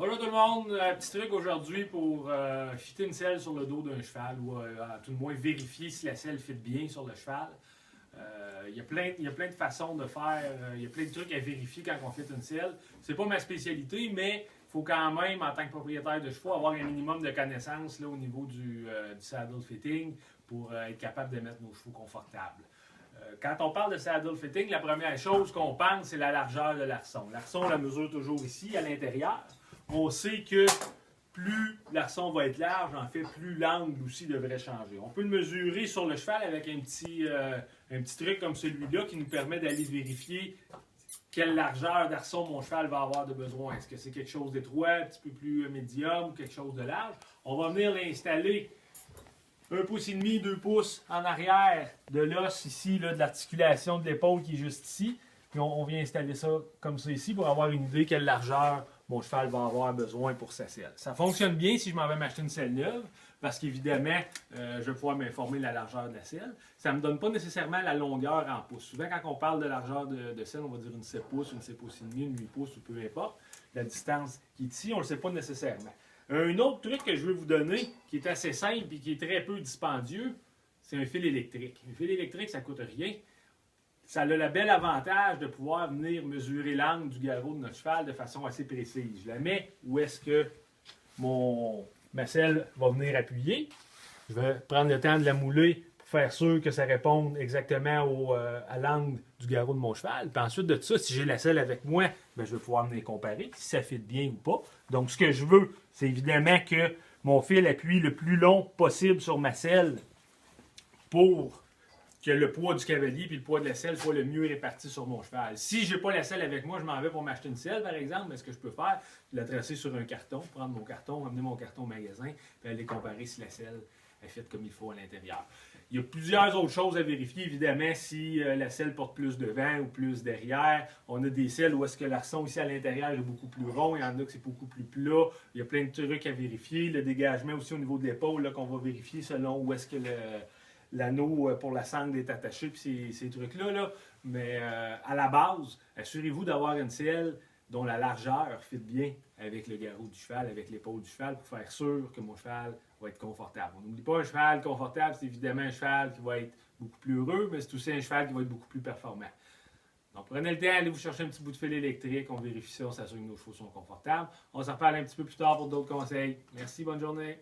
Bonjour tout le monde, petit truc aujourd'hui pour fitter une selle sur le dos d'un cheval ou à tout le moins vérifier si la selle fit bien sur le cheval. Il y a plein de façons de faire, il y a plein de trucs à vérifier quand on fit une selle. C'est pas ma spécialité, mais il faut quand même, en tant que propriétaire de chevaux, avoir un minimum de connaissances là, au niveau du saddle fitting pour être capable de mettre nos chevaux confortables. Quand on parle de saddle fitting, la première chose qu'on pense, c'est la largeur de l'arçon. L'arçon, on la mesure toujours ici, à l'intérieur. On sait que plus l'arçon va être large, en fait, plus l'angle aussi devrait changer. On peut le mesurer sur le cheval avec un petit truc comme celui-là qui nous permet d'aller vérifier quelle largeur d'arçon mon cheval va avoir de besoin. Est-ce que c'est quelque chose d'étroit, un petit peu plus médium ou quelque chose de large? On va venir l'installer 1,5 pouce, 2 pouces en arrière de l'os ici, là, de l'articulation de l'épaule qui est juste ici. Puis on vient installer ça comme ça ici pour avoir une idée quelle largeur mon cheval va avoir besoin pour sa selle. Ça fonctionne bien si je m'en vais m'acheter une selle neuve, parce qu'évidemment, je vais pouvoir m'informer de la largeur de la selle. Ça ne me donne pas nécessairement la longueur en pouces. Souvent, quand on parle de largeur de selle, on va dire une 7 pouces, une 7 pouces et demi, une 8 pouces, ou peu importe. La distance qui est ici, on ne le sait pas nécessairement. Un autre truc que je veux vous donner, qui est assez simple et qui est très peu dispendieux, c'est un fil électrique. Un fil électrique, ça ne coûte rien. Ça a le bel avantage de pouvoir venir mesurer l'angle du garrot de notre cheval de façon assez précise. Je la mets où est-ce que ma selle va venir appuyer. Je vais prendre le temps de la mouler pour faire sûr que ça réponde exactement à l'angle du garrot de mon cheval. Puis ensuite de ça, si j'ai la selle avec moi, bien, je vais pouvoir venir comparer si ça fit bien ou pas. Donc ce que je veux, c'est évidemment que mon fil appuie le plus long possible sur ma selle pour que le poids du cavalier et le poids de la selle soit le mieux réparti sur mon cheval. Si je n'ai pas la selle avec moi, je m'en vais pour m'acheter une selle, par exemple, mais ce que je peux faire, c'est la tracer sur un carton, prendre mon carton, amener mon carton au magasin, puis aller comparer si la selle est faite comme il faut à l'intérieur. Il y a plusieurs autres choses à vérifier, évidemment, si la selle porte plus devant ou plus derrière. On a des selles où est-ce que l'arçon ici à l'intérieur est beaucoup plus rond, il y en a que c'est beaucoup plus plat. Il y a plein de trucs à vérifier. Le dégagement aussi au niveau de l'épaule qu'on va vérifier selon où est-ce que l'anneau pour la sangle est attaché, puis ces trucs-là. Là. Mais à la base, assurez-vous d'avoir une selle dont la largeur fit bien avec le garrot du cheval, avec l'épaule du cheval, pour faire sûr que mon cheval va être confortable. On n'oublie pas, un cheval confortable, c'est évidemment un cheval qui va être beaucoup plus heureux, mais c'est aussi un cheval qui va être beaucoup plus performant. Donc prenez le temps, allez vous chercher un petit bout de fil électrique, on vérifie ça, on s'assure que nos chevaux sont confortables. On s'en reparle un petit peu plus tard pour d'autres conseils. Merci, bonne journée.